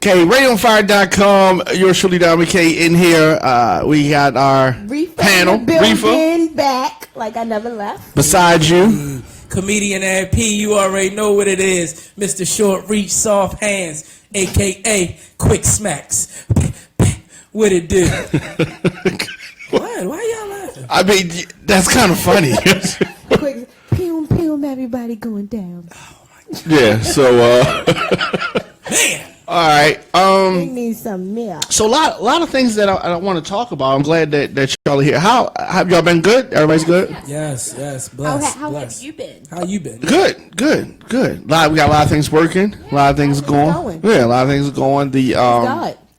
Okay, radioonfire.com. Yours truly, Dominic K, in here. We got our panel. Reefer. Back like I never left. Besides you. Comedian and P, you already know what it is. Mr. Short Reach, Soft Hands, a.k.a. Quick Smacks. What it do? What? Why y'all laughing? I mean, that's kind of funny. Quick, pew, everybody going down. Oh, my God. Yeah, so, Man. all right. We need some milk. So a lot of things that I want to talk about. I'm glad that y'all are here. How have y'all been? Good? Everybody's good? Yes. How Bless. have you been? How you been? Good. We got a lot of things working. A lot of things going. Yeah, a lot of things going. The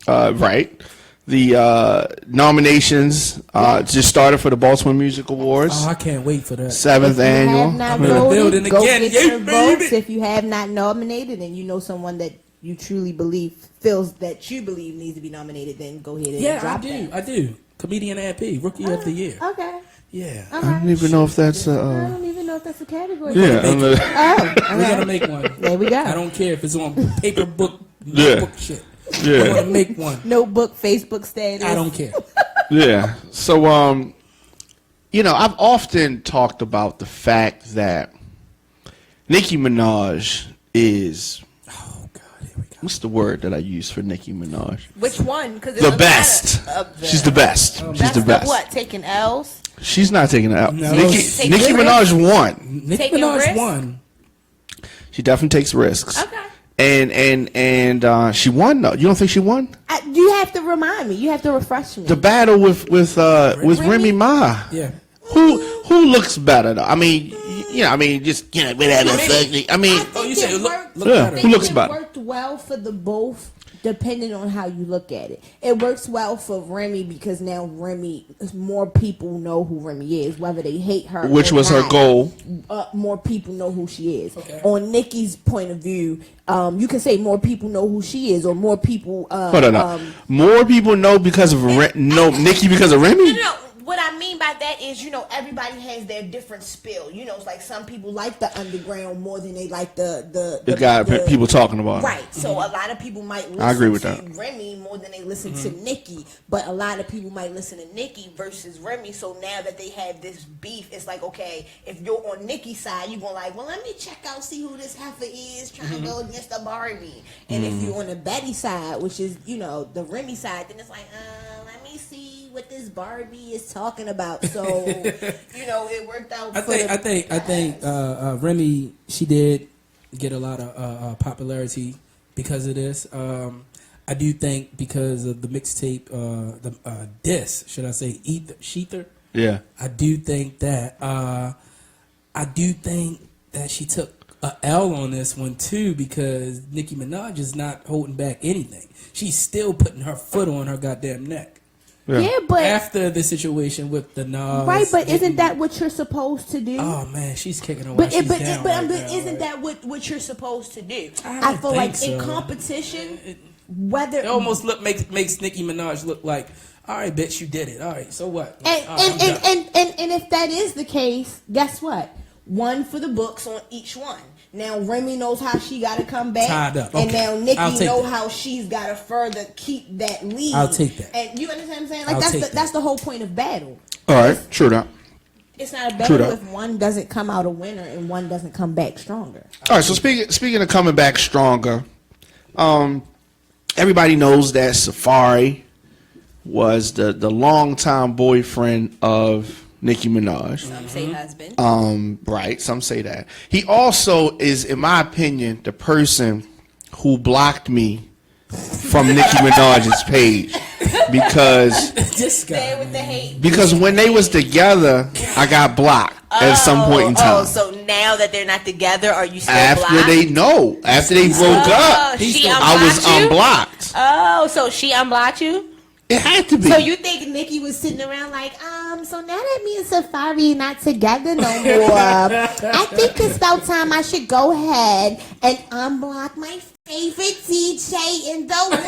right. The nominations just started for the Baltimore Music Awards. Oh, I can't wait for that. 7th annual. Building Go again. get your votes. If you have not nominated and you know someone that you truly feels that you believe needs to be nominated, then go ahead and drop that. I do. Comedian and P, Rookie of the Year. Okay. Yeah. I don't even know if that's I don't even know if that's a category. yeah. We're gonna make one. There we go. I don't care if it's on paper book, Yeah. book shit. Yeah. I'm gonna make one. Notebook, Facebook status. I don't care. Yeah. So I've often talked about the fact that Nicki Minaj is what's the word that I use for Nicki Minaj? Which one? Because The best. She's the best. She's the best. What? Taking L's? She's not taking it out. No. Nicki Minaj won. Nicki Minaj won. She definitely takes risks. Okay. And she won. No, you don't think she won? You have to remind me. You have to refresh me. The battle with Remy Ma. Yeah. Who looks better though? I mean, just whatever. I mean, you said look yeah, better. who looks better? It worked well for the both, depending on how you look at it. It works well for Remy because now more people know who Remy is, whether they hate her, Which or was not. her goal. More people know who she is. Okay. On Nicki's point of view, you can say more people know who she is, or more people. Hold on. More people know because of Nicki because of Remy. No. What I mean by that is, everybody has their different spill. It's like some people like the underground more than they like the guy people talking about. Right. So a lot of people might listen I agree with to that. Remy more than they listen to Nicki, but a lot of people might listen to Nicki versus Remy. So now that they have this beef, it's like, okay, if you're on Nicki's side, you're going like, well, let me check out, see who this heifer is trying to go against the Barbie. And if you're on the Betty side, which is, the Remy side, then it's like, let me see what this Barbie is talking about. So, it worked out. I think Remy, she did get a lot of popularity because of this. I do think because of the mixtape, the diss, should I say, Sheether? Yeah. I do think that she took a L on this one too, because Nicki Minaj is not holding back anything. She's still putting her foot on her goddamn neck. Yeah, but after the situation with the Nas, right? But isn't that what you're supposed to do? Oh man, she's kicking her. But isn't that what you're supposed to do? I feel like so. In competition, whether it almost makes Nicki Minaj look like, all right, bitch, you did it. All right, so what? And if that is the case, guess what? One for the books on each one. Now Remy knows how she got to come back, tied up. And now Nicki knows that. How she's got to further keep that lead. I'll take that. And you understand what I'm saying? Like that's the whole point of battle. All right, true that. It's not a battle if one doesn't come out a winner and one doesn't come back stronger. All right, so speaking of coming back stronger, everybody knows that Safaree was the longtime boyfriend of Nicki Minaj. Some say husband. Right, some say that. He also is, in my opinion, the person who blocked me from Nicki Minaj's page because this guy, with the hate. Because when they was together, I got blocked at some point in time. Oh, so now that they're not together, are you still after blocked? After they broke up, I was unblocked. Oh, so she unblocked you? It had to be. So you think Nicki was sitting around like, so now that me and Safaree not together no more, I think it's about time I should go ahead and unblock my favorite DJ in the world.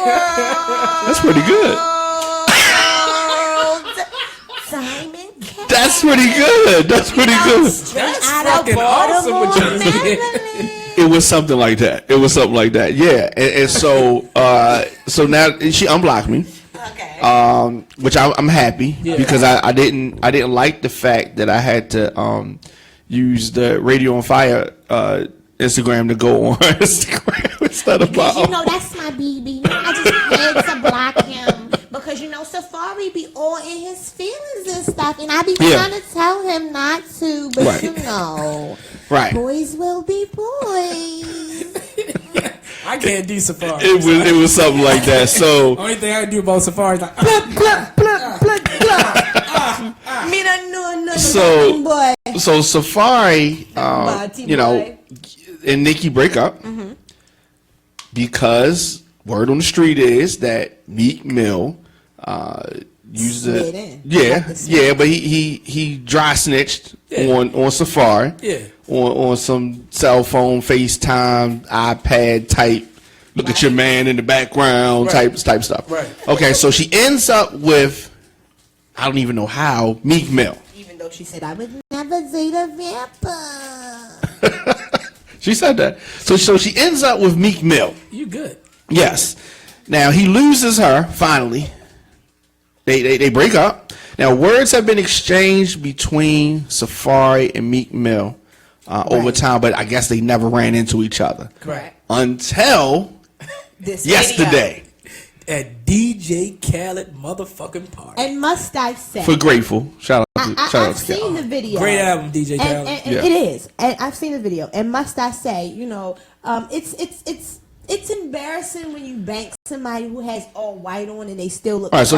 That's pretty good. Simon Cowell. That's pretty good. That's pretty good. That's fucking awesome what you did. It was something like that. It was something like that. Yeah, and so so now she unblocked me. Okay. Which I'm happy because I didn't like the fact that I had to use the Radio on Fire Instagram to go on her Instagram instead of Because that's my BB. I just had to block him because Safaree be all in his feelings and stuff, and I be trying to tell him not to, but right. Boys will be boys. I can't do Safaree. It was something like that. So only thing I can do about Safaree is like Pluck, pluck, pluck, pluck. Me don't know nothing so boy. so Safaree, and Nicki break up because word on the street is that Meek Mill used but he dry snitched on Safaree on some cell phone, FaceTime, iPad type. Look at your man in the background type stuff. Right. Okay, so she ends up with, I don't even know how, Meek Mill. Even though she said I would never date a vampire. She said that. So she ends up with Meek Mill. You good? Yes. Now he loses her finally. They break up. Now words have been exchanged between Safaree and Meek Mill over time, but I guess they never ran into each other. Correct. Until This yesterday. At DJ Khaled motherfucking party. And must I say, For Grateful. Shout out to I've seen the video. Great album, DJ Khaled. And it is. And I've seen the video. And must I say, it's embarrassing when you bank somebody who has all white on and they still look. All right, so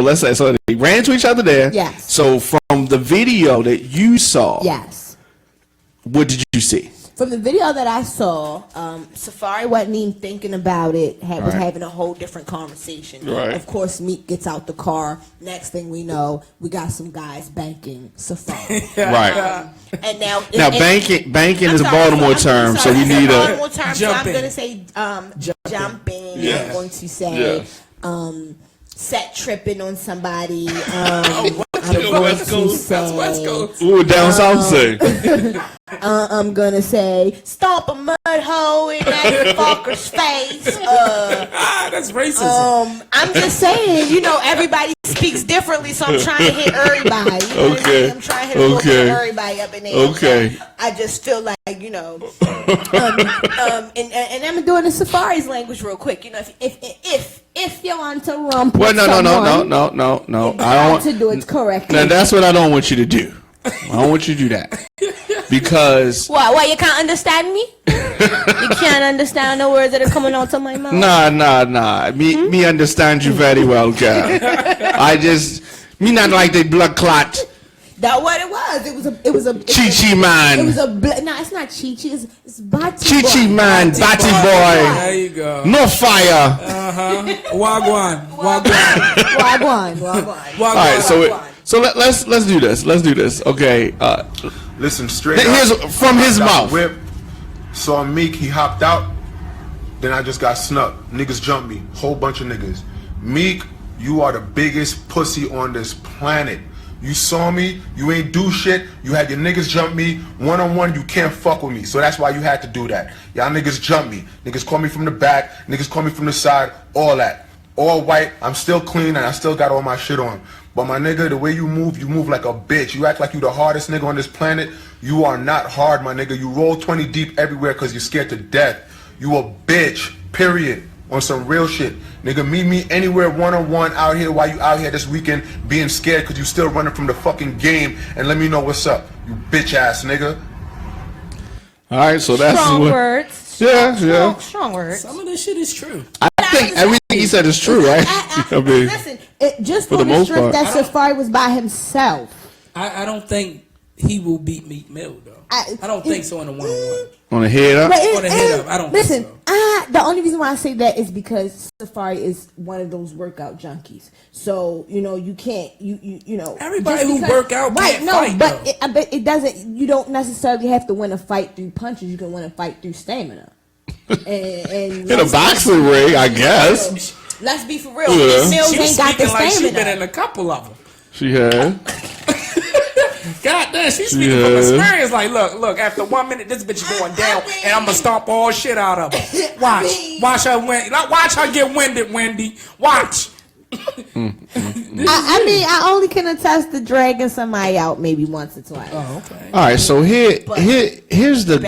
let's say they ran into each other there. Yes. So from the video that you saw, Yes. what did you see? From the video that I saw, Safaree wasn't even thinking about it. Was having a whole different conversation. Right. Of course, Meek gets out the car. Next thing we know, we got some guys banking Safaree. Right. And now banking is a Baltimore term, so we need a Baltimore term. So I'm going to say jumping. Yeah. I'm going to say set tripping on somebody. I'm going to say. Ooh, down south say. I'm gonna say stomp a mud hole in that fucker's face. That's racism. I'm just saying, everybody speaks differently, so I'm trying to hit everybody. Okay. I'm trying to hit everybody up in there. Okay. I just feel like, and I'm doing the Safaree's language real quick. If you want to rump Well, with someone, no. you have to do it correctly. Now that's what I don't want you to do. I don't want you to do that because Why you can't understand me? You can't understand the words that are coming out of my mouth. Nah. Me understand you very well, girl. Me not like the blood clot. That's what it was. It was a Chi man. It was no, it's not Chi. It's Bati Chi man, Batty boy. There you go. No fire. Wagwan. All right, so let's do this. Let's do this. Okay. Listen, straight Here's up, from his mouth. Whip, saw Meek, he hopped out. Then I just got snuck. Niggas jumped me. Whole bunch of niggas. Meek, you are the biggest pussy on this planet. You saw me, you ain't do shit, you had your niggas jump me, one-on-one, you can't fuck with me, so that's why you had to do that. Y'all niggas jump me, niggas call me from the back, niggas call me from the side, all that. All white, I'm still clean and I still got all my shit on. But my nigga, the way you move like a bitch. You act like you the hardest nigga on this planet. You are not hard, my nigga. You roll 20 deep everywhere because you're scared to death. You a bitch, period. On some real shit. Nigga, meet me anywhere one-on-one out here while you out here this weekend being scared because you still running from the fucking game and let me know what's up, you bitch ass nigga. All right, so that's strong words. Yeah. Strong words. Some of this shit is true. I think everything he said is true, right? I mean, Listen, just for for the the most strength part. that Safaree was by himself. I don't think he will beat Meek Mill though. I don't think so in a one-on-one. On the head up. On the head up, I don't listen, think so. the only reason why I say that is because Safaree is one of those workout junkies. So you can't you know Everybody who work out can't fight, but it doesn't. You don't necessarily have to win a fight through punches. You can win a fight through stamina. and In a boxing ring, I guess. Let's be for real. Yeah. Mills She's ain't got the speaking like stamina. she been in a couple of them. She had. God damn, she's speaking from experience. Like, look, after 1 minute, this bitch is going down, and I'm gonna stomp all shit out of her. Watch her win. Watch her get winded, Wendy. Watch. I only can attest to dragging somebody out maybe once or twice. Oh, okay. All right, so here's the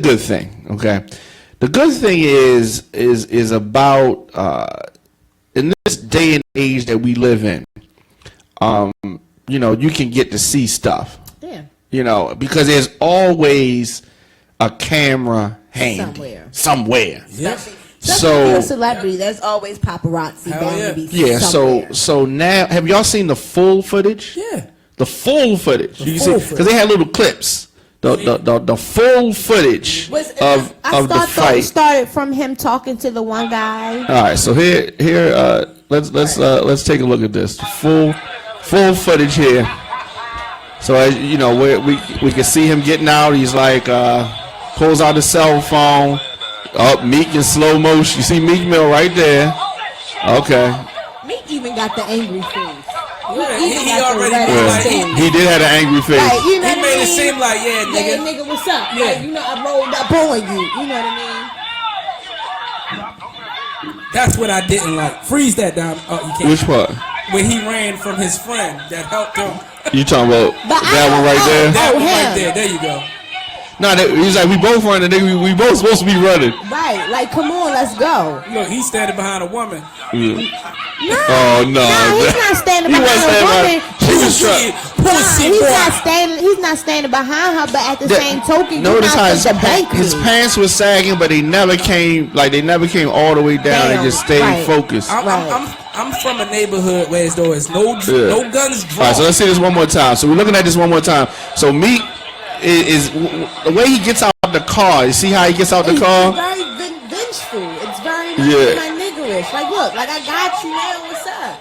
good thing. Okay, the good thing is about in this day and age that we live in. You know, you can get to see stuff. Yeah. You know, because there's always a camera handy somewhere. Yep. So, if you're a celebrity, there's always paparazzi bound to be somewhere. So now, have y'all seen the full footage? Yeah. The full footage. Because they had little clips. The full footage of the fight. Started from him talking to the one guy. All right, so here, let's take a look at this. The full footage here. So as you know, we can see him getting out. He's like pulls out his cell phone. Up, Meek in slow motion. You see Meek Mill right there. Okay. Meek even got the angry face. He already he did have an angry face. Like, you know he made it seem like, nigga. Yeah, nigga, what's up? Yeah. Like, you know, I rolled up on you. You know what I mean? That's what I didn't like. Freeze that down. Oh, you can't. Which part? When he ran from his friend that helped him. You talking about that one right there? That one right there. There you go. No, he's like, we both running, nigga. We both supposed to be running. Right, like, come on, let's go. Look, he's standing behind a woman. Yeah. No, oh no, he's not standing behind a woman. She was trying. He's not standing behind her, but at the same token, notice how his pants were sagging, but they never came all the way down. They just stayed focused. I'm from a neighborhood where there's no guns drawn. All right, so let's see this one more time. So we're looking at this one more time. So Meek is the way he gets out of the car. You see how he gets out the car? It's very vengeful. It's very my niggerish. Like, look, like, I got you now. What's up?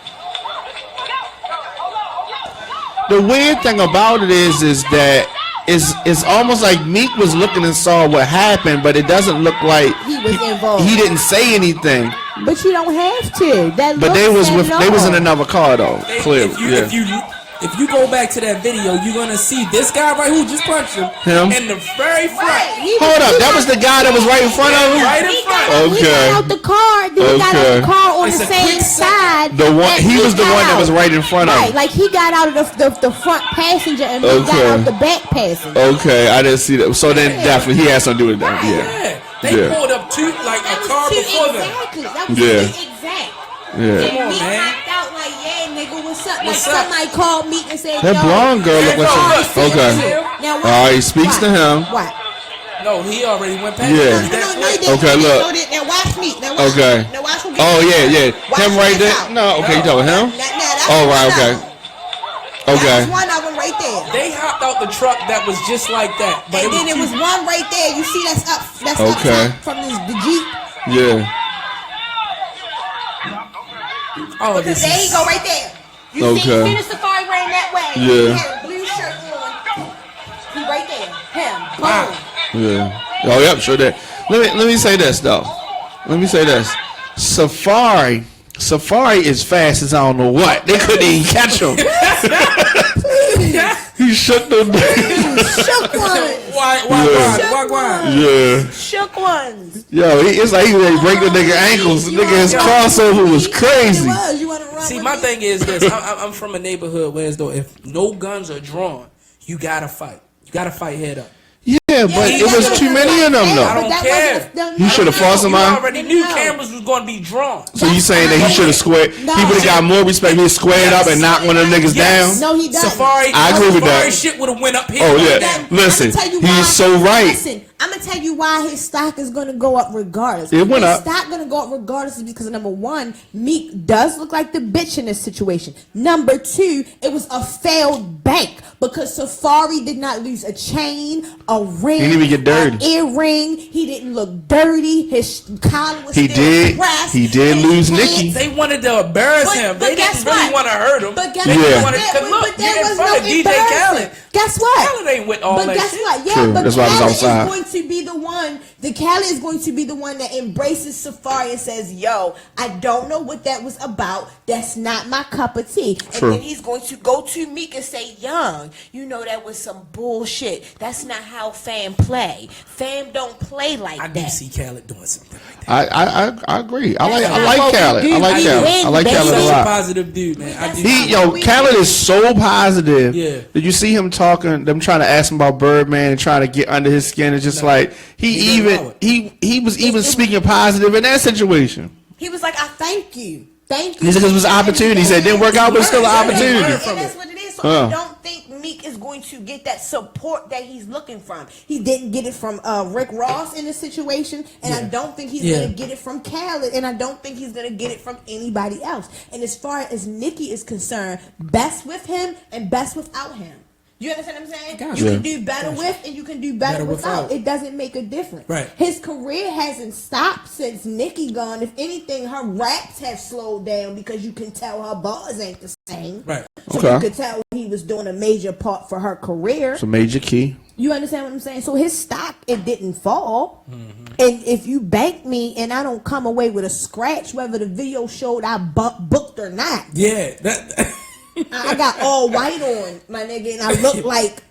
The weird thing about it is that it's almost like Meek was looking and saw what happened, but it doesn't look like he was involved. He didn't say anything. But you don't have to. But they was in another car though. Clearly, If you go back to that video, you're gonna see this guy right who just punched him in the very front. Right. Hold up, that was the guy that was right in front of him. Right in front. He got out the car. Then he got out the car on the same side. He was the one that was right in front of him. Right, like he got out of the front passenger and he got out the back passenger. Okay, I didn't see that. So then definitely he had something to do with that. Yeah. They pulled up a car before them. Exactly. That was exact. Yeah. Come on, man. Out like, yeah, nigga, what's up? Like somebody called me and said, that blonde girl look like okay. Now, he speaks to him. What? No, he already went past. Yeah. Okay, look. Now watch me. Now watch okay. Now watch him. Oh yeah. Him right there. No, okay, you talking him? Oh right, okay. Okay. That was one of them right there. They hopped out the truck that was just like that. But and then it was one right there. You see that's up top from the Jeep. Yeah. Oh, because there you go right there. You see the Safaree ran that way. Yeah. He had a blue shirt on. He right there. Him. Wow. Yeah. Oh, yep, sure did. Let me say this though. Let me say this. Safaree is fast as I don't know what. They couldn't even catch him. He shook them. Shook ones. Why? Yeah. Shook ones. Yo, it's like he ready to break the nigga ankles. The nigga, his crossover was crazy. See, my thing is this. I'm from a neighborhood where if no guns are drawn, you gotta fight. You gotta fight head up. Yeah, but it was too many of them though. I don't care. He should have fought somebody. You already knew cameras was going to be drawn. So you saying that he should have squared? He would have got more respect. He squared up and knocked one of them niggas down. No, he doesn't. I agree with that. Shit would have went up here. Oh yeah. Listen, he's so right. Listen, I'm gonna tell you why his stock is gonna go up regardless. It went up. His stock gonna go up regardless is because number one, Meek does look like the bitch in this situation. Number two, it was a failed bank because Safaree did not lose a chain, a ring, he didn't even get dirty. An earring. He didn't look dirty. His collar was He did lose Nicki. They wanted to embarrass him. They didn't really want to hurt him. But they wanted to look. Get in front of DJ Khaled. Guess what? Khaled ain't with all but that guess shit. what? Yeah, True. but That's why I was Khaled outside. is going to be the one. The Khaled is going to be the one that embraces Safaree and says, "Yo, I don't know what that was about. That's not my cup of tea." True. And then he's going to go to Meek and say, "Young, you know that was some bullshit. That's not how fam play. Fam don't play like I that." do see Khaled doing something like that. I agree. I like That's Khaled. not what we do. I like We Khaled. win, I like baby. Khaled a Such a lot. positive dude, man. I do. Khaled is so positive. Yeah. Did you see him talking? Them trying to ask him about Birdman and trying to get under his skin. It's just like He didn't allow he was even speaking positive in that situation. He was like, "I thank you. Thank you." He said it was an opportunity. He said it didn't work out, but it's still an And opportunity. that's what it is. So I don't think Meek is going to get that support that he's looking from. He didn't get it from Rick Ross in this situation, and I don't think he's going to get it from Khaled, and I don't think he's going to get it from anybody else. And as far as Nicki is concerned, best with him and best without him. You understand what I'm saying? Gotcha. You can do better with and you can do better without. without. It doesn't make a difference. Right. His career hasn't stopped since Nicki gone. If anything, her raps have slowed down because you can tell her bars ain't the same. Right. So Okay. you could tell he was doing a major part for her career. It's a major key. You understand what I'm saying? So his stock, it didn't fall. And if you bank me and I don't come away with a scratch, whether the video showed I booked or not, Yeah. That. I got all white on, my nigga, and I look like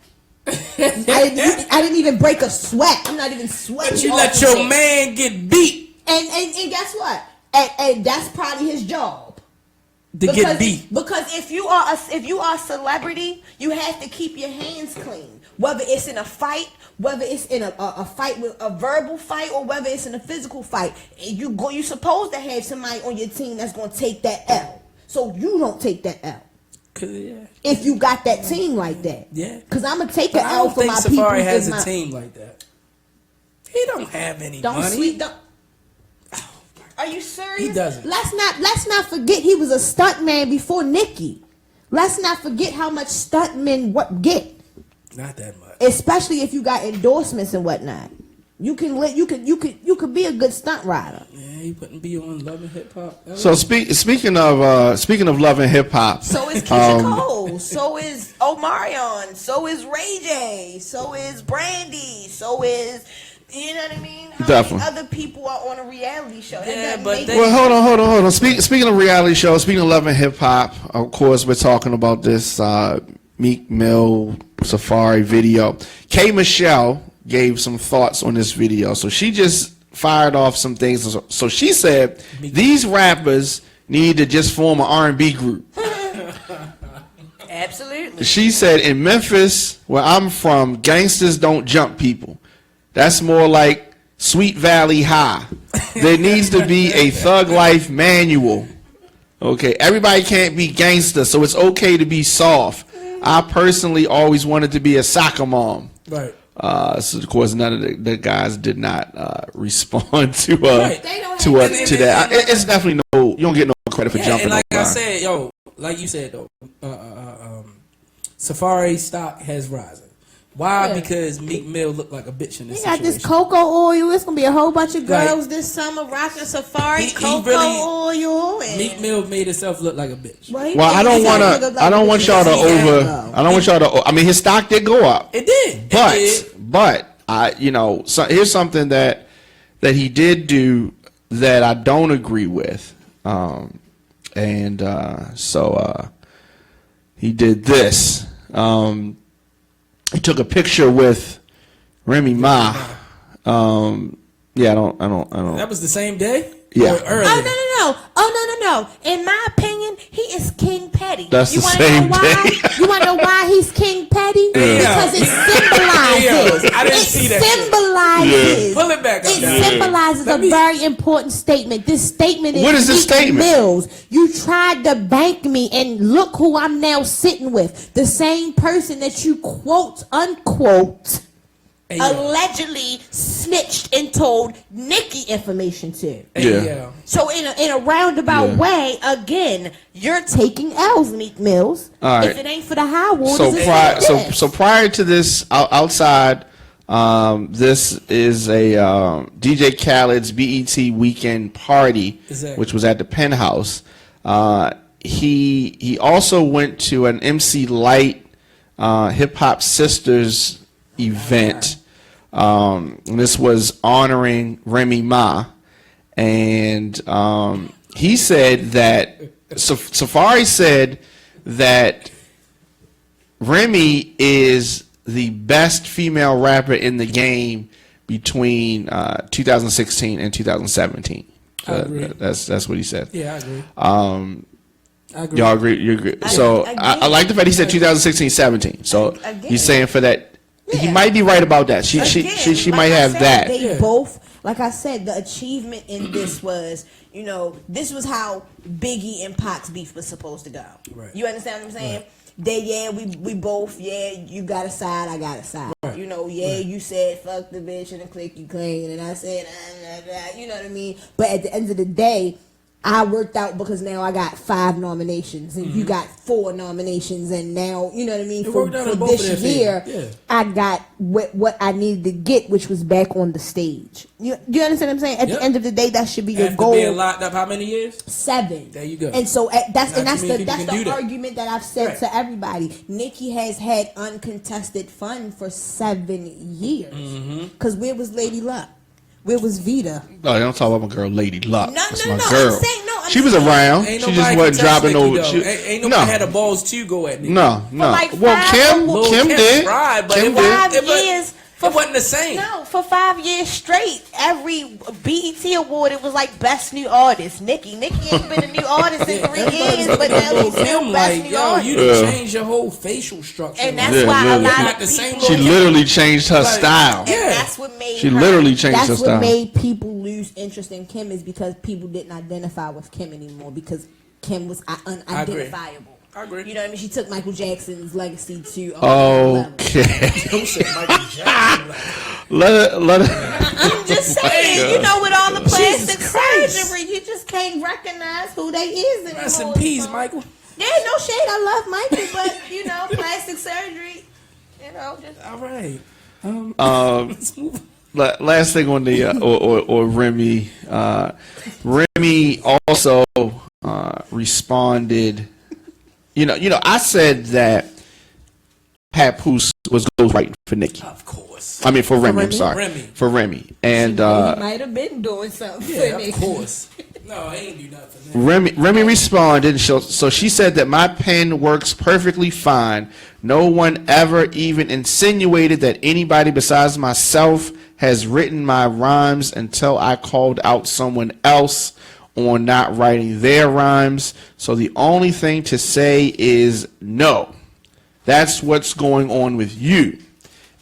I didn't even break a sweat. I'm not even sweating. But you off let the your shit. man get beat And guess what? And that's probably his job. to get beat. Because if you are a celebrity, you have to keep your hands clean. Whether it's in a fight, whether it's in a fight with a verbal fight, or whether it's in a physical fight, you're supposed to have somebody on your team that's gonna take that L. So you don't take that L. Yeah. If you got that team like that. Yeah. Because I'm gonna take But an I L don't for think my people. Safaree has in a my- team like that. He don't have any Don't money. sweet don't. Are you serious? He doesn't. Let's not forget he was a stunt man before Nicki. Let's not forget how much stuntmen get. Not that much. Especially if you got endorsements and whatnot. You could be a good stunt rider. Yeah, he wouldn't be on Love and Hip Hop. So speaking of love and hip hop, So is Keisha Cole. So is Omarion. So is Ray J. So is Brandy. So is, you know what I mean? How Definitely. many other people are on a reality show? That Yeah, doesn't but make they- Well, hold on. Speaking of reality shows, speaking of love and hip hop, of course, we're talking about this Meek Mill Safaree video. K. Michelle gave some thoughts on this video, so she just fired off some things. So she said these rappers need to just form an R&B group. Absolutely. She said in Memphis, where I'm from, gangsters don't jump people. That's more like Sweet Valley High. There needs to be a thug life manual. Okay, everybody can't be gangster, so it's okay to be soft. I personally always wanted to be a soccer mom. Right. So of course, none of the guys did not respond to Right. They don't to have- to that. It's definitely no. You don't get no credit for Yeah, jumping. and like on I guys. said, like you said though, Safaree stock has risen. Why? Yeah. Because Meek Mill looked like a bitch in this He got situation. this cocoa oil. It's gonna be a whole bunch of Right. girls this summer rocking Safaree He cocoa really- oil. And, Meek Mill made himself look like a bitch. Well, he Well, made I don't himself want look to. like I don't want y'all to because he over. down low. I don't want y'all to. I mean, his stock did go up, It did. but It did. so here's something that he did do that I don't agree with, he did this. He took a picture with Remy Ma. Yeah, I don't. That was the same day. Yeah. Or earlier. Oh no. In my opinion, he is King Petty. That's you the wanna same know why? day. You want to know why he's King Petty? Because it symbolizes. Yeah, I didn't see that shit. Symbolizes. Pull it back up. It now. symbolizes Let a me- very important statement. This statement is What is this Meek statement? Mills. You tried to bank me, and look who I'm now sitting with. The same person that you quote unquote Hey, yo. allegedly snitched and told Nicki information to. Hey, Yeah. yo. So in a roundabout way, again, you're taking L's, Meek Mills. All right. If it ain't for the high waters, So it's prior, like so this. so prior to this, outside, this is a DJ Khaled's BET weekend party, Exactly. which was at the Penthouse. He also went to an MC Light Hip Hop Sisters event. And this was honoring Remy Ma. And he said that, Safaree said that Remy is the best female rapper in the game between 2016 and 2017. I agree. That's what he said. Yeah, I agree. I agree. Y'all agree? You agree? So I like the fact he said 2016-17. So he's saying for that, he might be right about that. She might have that. They both, like I said, the achievement in this was, you know, this was how Biggie and Pac's beef was supposed to go. Right. You understand what I'm saying? Right. We both, you got a side, I got a side. Right. You know, you said fuck the bitch and the click you clean, and I said, you know what I mean? But at the end of the day, I worked out because now I got 5 nominations and you got 4 nominations, and now, you know what I mean, for this year, I got what I needed to get, which was back on the stage. You understand what I'm saying? At the end of the day, that should be your goal. Being locked up how many years? 7. There you go. And so that's the argument that I've said to everybody. Nicki has had uncontested fun for 7 years. Because where was Lady Luck? Where was Vita? No, don't talk about my girl, Lady Luck. No, That's no, my no. girl. She was around. She just wasn't dropping no. Ain't nobody had the balls to go at Nicki. No. Like Kim did. Tried, but Kim it years. It wasn't the same. No, for 5 years straight, every BET award, it was like best new artist. Nicki ain't been a new artist in 3 years, but now he's still best new artist. You done changed your whole facial structure. And that's why a lot of people... She literally changed her style. And that's what made She literally changed her That's style. what made people lose interest in Kim, is because people didn't identify with Kim anymore, because Kim was unidentifiable. I agree. You know what I mean? She took Michael Jackson's legacy to okay. Don't say Michael Jackson. Let I'm just saying, you know, with all the plastic surgery, you just can't recognize who they is anymore. Rest in peace, Michael. Yeah, no shade. I love Michael, but you know, plastic surgery. You know, just all right. Let's move. Last thing on the or Remy. Remy also responded. You know, I said that Papoose was ghostwriting for Nicki. Of course. I mean, for Remy. I'm sorry. For Remy. And he might have been doing something for Nicki. Of course. No, I ain't do nothing for Nicki. Remy responded, so she said that my pen works perfectly fine. No one ever even insinuated that anybody besides myself has written my rhymes until I called out someone else on not writing their rhymes. So the only thing to say is no. That's what's going on with you.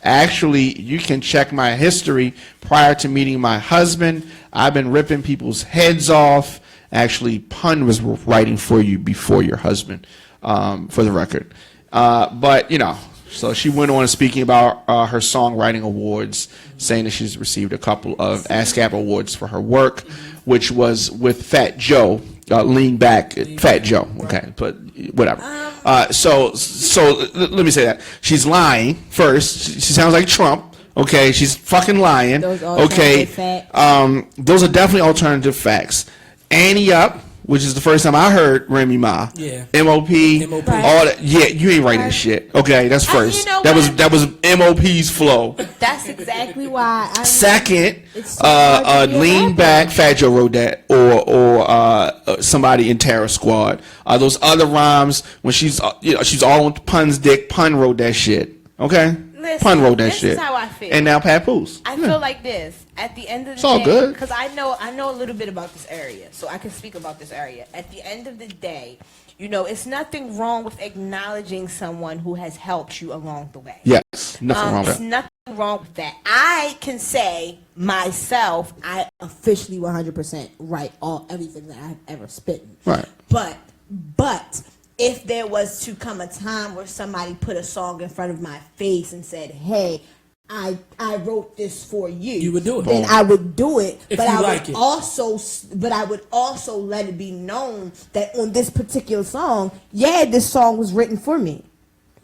Actually, you can check my history prior to meeting my husband. I've been ripping people's heads off. Actually, Pun was writing for you before your husband, for the record. But, you know, so she went on speaking about her songwriting awards, saying that she's received a couple of ASCAP awards for her work, which was with Fat Joe, Lean Back, Fat Joe. Okay, but whatever. So let me say that. She's lying, first. She sounds like Trump. Okay, she's fucking lying. Okay, those are definitely alternative facts. Annie Up, which is the first time I heard Remy Ma. Yeah. MOP. All that. Yeah, you ain't writing shit. Okay, that's first. You know that was MOP's flow. That's exactly why. Second, Lean Back, Fat Joe wrote that, or somebody in Terror Squad. Those other rhymes when she's she's all on Pun's dick. Pun wrote that shit. Okay. Listen, Pun wrote that shit. This is how I feel. And now Papoose. I feel like this. At the end of the it's all day, good. because I know a little bit about this area, so I can speak about this area. At the end of the day, you know, it's nothing wrong with acknowledging someone who has helped you along the way. Yes, nothing wrong with It's that. nothing wrong with that. I can say myself, I officially 100% write everything that I've ever spitten. Right. But if there was to come a time where somebody put a song in front of my face and said, "Hey, I wrote this for you," you would do it. Then I would do it. If but you I like would it. I would also let it be known that on this particular song, yeah, this song was written for me.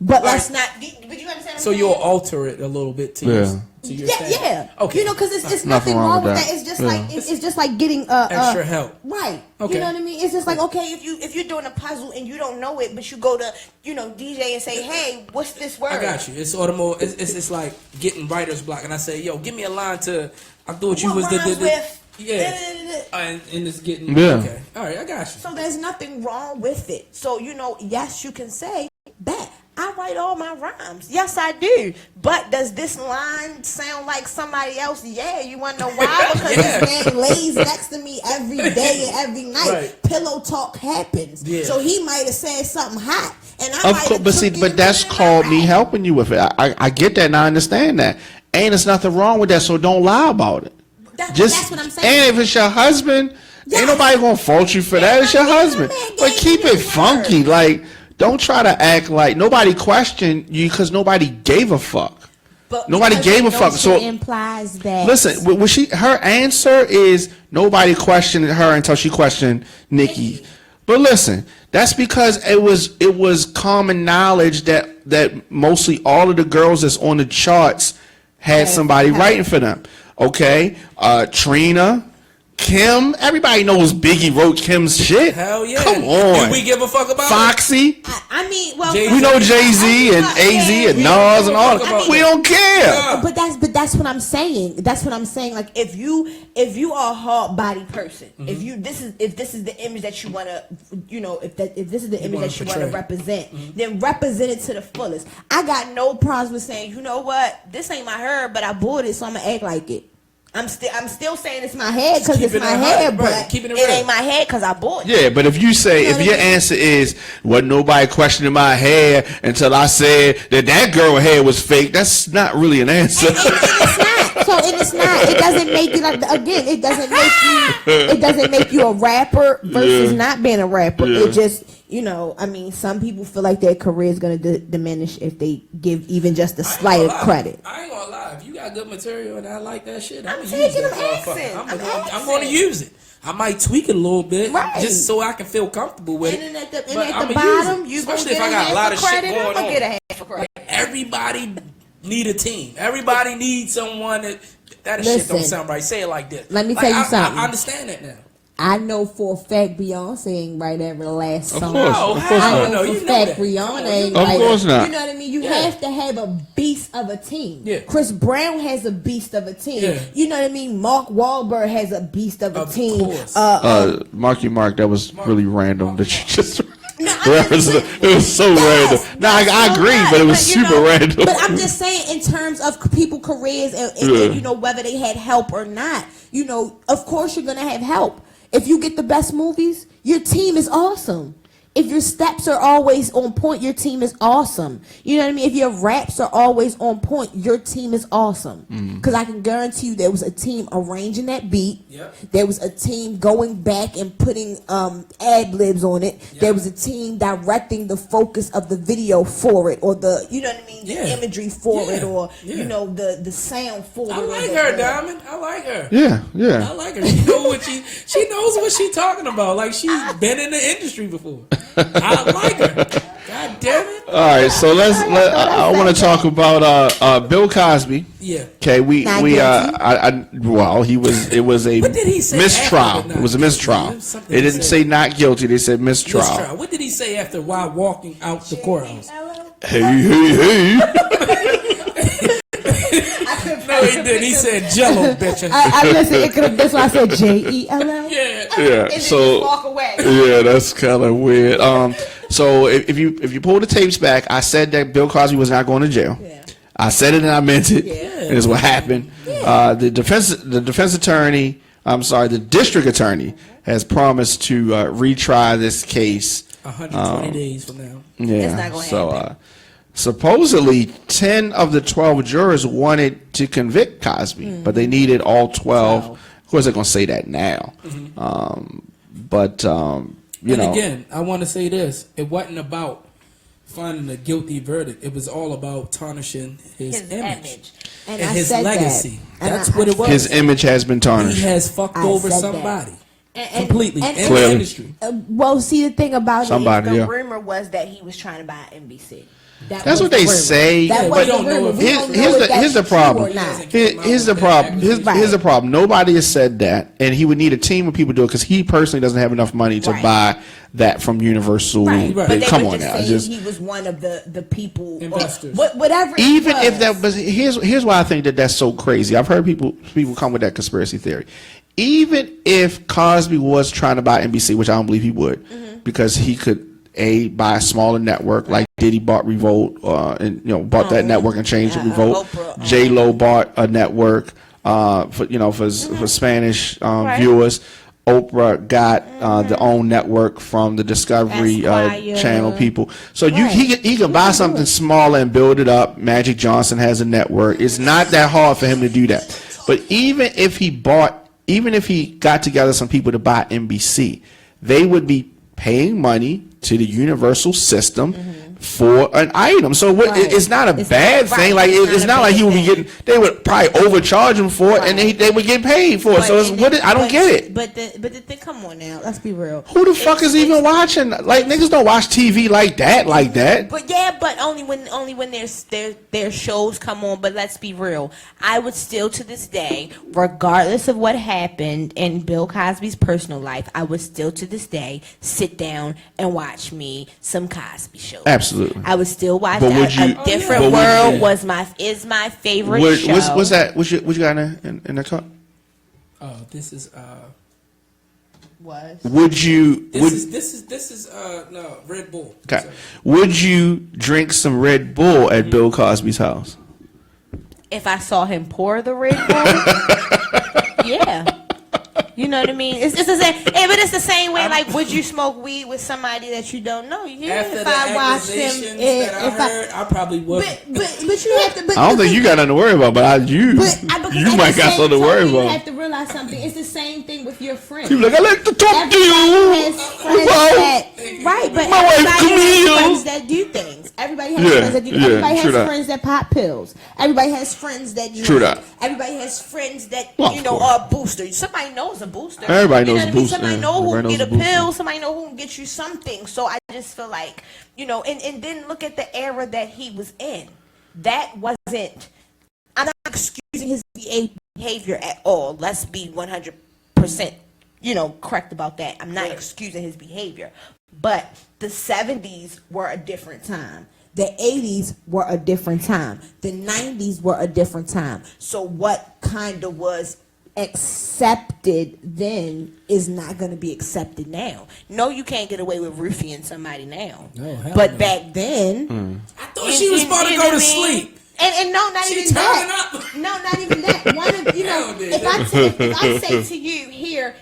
But let's not. But you understand? So you'll alter it a little bit to your standard. Yeah. Okay. You know, because it's nothing wrong with that. It's just like it's just like getting extra help. Right. Okay. You know what I mean? It's just like, okay, if you're doing a puzzle and you don't know it, but you go to DJ and say, hey, what's this word? I got you. It's automo. It's like getting writer's block, and I say, yo, give me a line to. I thought you was the. Yeah, and it's getting okay. All right, I got you. So there's nothing wrong with it. So yes, you can say that I write all my rhymes. Yes, I do. But does this line sound like somebody else? Yeah, you want to know why? Because this man lays next to me every day and every night. Right. Pillow talk happens. Yeah. So he might have said something hot, and I might have but that's called me helping you with it. I get that and I understand that. Ain't there's nothing wrong with that. So don't lie about it. That's what I'm saying. And if it's your husband, ain't nobody gonna fault you for that. It's your husband. But keep it funky. Like, don't try to act like nobody questioned you because nobody gave a fuck. But nobody gave a fuck. So implies that. Listen, her answer is nobody questioned her until she questioned Nicki. But listen, that's because it was common knowledge that mostly all of the girls that's on the charts had somebody writing for them. Okay, Trina, Kim, everybody knows Biggie wrote Kim's shit. Hell yeah. Come on. Do we give a fuck about Foxy? I mean, well, we know Jay-Z and AZ and Nas and all that. We don't care. But that's what I'm saying. That's what I'm saying. Like, if you are a hard body person, if this is the image that you want to, if this is the image that you want to represent, then represent it to the fullest. I got no problems with saying, you know what, this ain't my hair, but I bought it, so I'm gonna act like it. I'm still saying it's my head because it's my head, but it ain't my head because I bought it. Yeah, but if you say, if your answer is, wasn't nobody questioning my hair until I said that girl hair was fake, that's not really an answer. And it's not. So it's not. It doesn't make you it doesn't make you a rapper versus not being a rapper. It just, I mean, some people feel like their career is going to diminish if they give even just the slight credit. I ain't gonna lie. If you got good material and I like that shit, I'm taking them accents. I'm gonna use it. I might tweak it a little bit, just so I can feel comfortable with it. And at the bottom, you gonna get a half of credit. I'm gonna get a half of credit. Everybody need a team. Everybody needs someone that shit don't sound right. Say it like this. Let me tell you something. I understand that now. I know for a fact Beyonce ain't write every last song. Of course I know for a fact Rihanna ain't write. Of course not. You know what I mean? You have to have a beast of a team. Yeah. Chris Brown has a beast of a team. Yeah. You know what I mean? Mark Wahlberg has a beast of a team. Mark, that was really random that you just... No, it was so random. No, I agree, but it was super random. But I'm just saying, in terms of people careers and whether they had help or not, of course you're gonna have help. If you get the best movies, your team is awesome. If your steps are always on point, your team is awesome. You know what I mean? If your raps are always on point, your team is awesome. Because I can guarantee you there was a team arranging that beat. Yep. There was a team going back and putting ad-libs on it. Yep. There was a team directing the focus of the video for it, or the, you know what I mean, the imagery for it, or, the sound for it. I like her, Diamond. I like her. Yeah. I like her. She knows what she's talking about. Like, she's been in the industry before. I like her. God damn it. All right, so I want to talk about Bill Cosby. Yeah. Okay, it was a what did he say mistrial. It was a mistrial. They didn't say not guilty. They said mistrial. What did he say after while walking out the courthouse? Hey. No, he didn't. He said Jello, bitch. I listened. That's why I said Jello. Yeah. And so walk away. Yeah, that's kind of weird. So if you pull the tapes back, I said that Bill Cosby was not going to jail. Yeah. I said it and I meant it. Yeah. And it's what happened. Yeah. The defense attorney, the district attorney has promised to retry this case 120 days from now. Yeah. It's not going to happen. Supposedly 10 of the 12 jurors wanted to convict Cosby, but they needed all 12. Of course, they're going to say that now. Again, I want to say this. It wasn't about finding a guilty verdict. It was all about tarnishing his image. And his legacy. That's what it was. His image has been tarnished. He has fucked over somebody. Completely. In clearly. the industry. Well, see, the thing about the rumor was that he was trying to buy NBC. That's what they say. That but was don't the know rumor. if We it- don't know Here's if the that's true problem. or not. Here's the problem. Here's the problem. Nobody has said that, and he would need a team of people to do it because he personally doesn't have enough money to Right. buy that from Universal. Right. But they Come were on just now, saying he was one of the people, Investors. whatever. even it if that was here's why I think that that's so crazy. I've heard people come with that conspiracy theory. Even if Cosby was trying to buy NBC, which I don't believe he would, because he could buy a smaller network like Diddy bought Revolt, and bought that network and changed to Revolt. J Lo bought a network for Spanish viewers. Oprah got the own network from the Discovery Channel people. So he can buy something smaller and build it up. Magic Johnson has a network. It's not that hard for him to do that. But even if he got together some people to buy NBC, they would be paying money to the Universal system for an item. So it's not a bad thing. Like it's not like he would be getting. They would probably overcharge him for it, and they would get paid for it. So I don't get it. But come on now, let's be real. Who the fuck is even watching? Like niggas don't watch TV like that. But only when their shows come on. But let's be real. I would still to this day, regardless of what happened in Bill Cosby's personal life, I would still to this day sit down and watch me some Cosby shows. Absolutely. I would still watch But that. would you- A Different World is my favorite show. What's that? What you got in the cup? Oh, this is Would you? this is no Red Bull. Okay. Sorry. Would you drink some Red Bull at Bill Cosby's house? If I saw him pour the Red Bull, yeah. You know what I mean? It's the same, but it's the same way. Like, would you smoke weed with somebody that you don't know? Yeah, After if the I watched accusations him, that I heard, I probably would. but you have to. But I don't think you got nothing to worry about, but you because might got something to worry You about. have to realize something. It's the same thing with your friends. People like, I like to talk to Everybody you. has friends right, but My wife, everybody Camille. has friends that do things. Everybody has Yeah, friends that do. yeah, Everybody true has that. friends that pop pills. Everybody has friends that drink. True that. Everybody has friends that Well, of course. are boosters. Somebody knows a booster. Everybody knows what a I mean? booster, Somebody yeah. know who Everybody can get knows a a booster. pill. Somebody know who can get you something. So I just feel like and then look at the era that he was in. That wasn't. I'm not excusing his behavior at all. Let's be 100%, correct about that. I'm not excusing his behavior. But the 70s were a different time. The 80s were a different time. The 90s were a different time. So what kind of was accepted then is not going to be accepted now. No, you can't get away with roofing somebody now. No, hell but no. back then, I thought she was about to go to sleep. And no, not She even that. turning up. No, not even that. One of if I say to you,